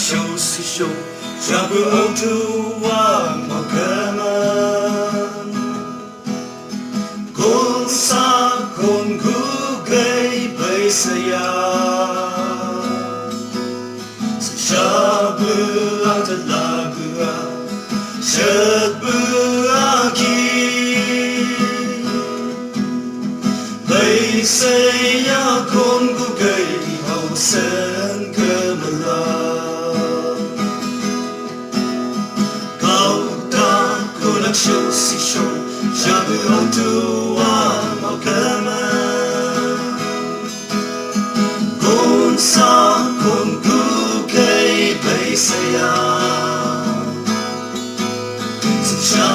sâu si sâu cha bữa âu thu hoa màu cơm con sa con gu gây bay saya cha bữa âu thật là bữa chợt bữa kia bay saya con gu gây hậu sen cơm la sâu si sâu cha bữa âu thu hoa màu cơm con sa con gu cây bay saya cha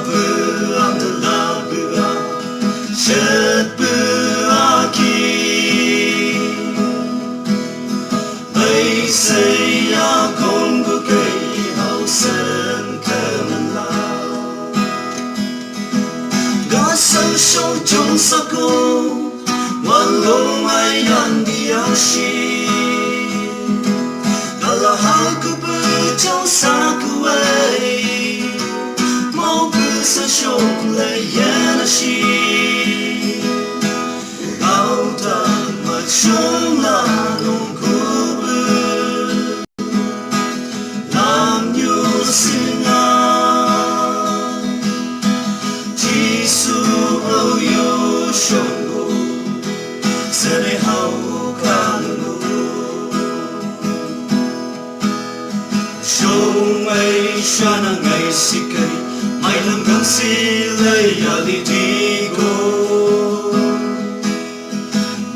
bữa âu thật là bữa chợt bữa kia bay saya con gu cây hậu sen cơm la sâu sâu trong sa cô hoàn lông ai ăn đi áo xì đó là hai cô bự trong sa cô ấy mau bự sa sông lấy yên xì áo ta mà trong là nông cô bự làm như xin shongo sene hau khangenko shong ai shana ngai sikai mai lam gang si lei ali ti ko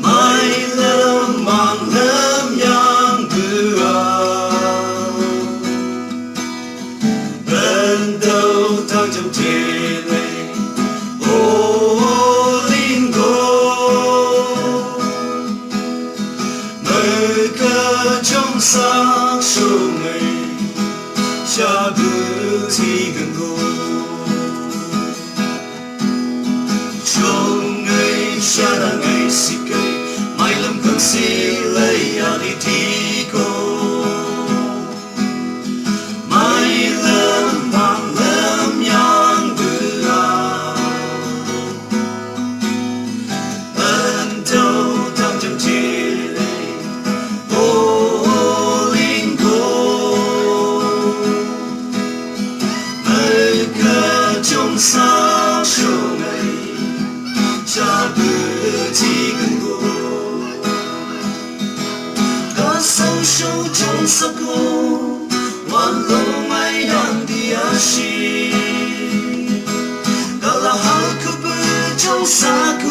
mai lam mang lam yang bua bên đâu thang trong thiên này trong sáng sâu ngày cha bữa thì gần cô trong ngày cha là ngày xì cây mai lâm cơn xì lấy đi thi cô mai lâm mang lâm nhang bữa bên đâu thăm trong thiên sa sâu ngày cha bữa thì gần cô đã sâu sâu trong sa cô hoàn lông ai ăn đi áo xì đó là hai cô bự trong sa cô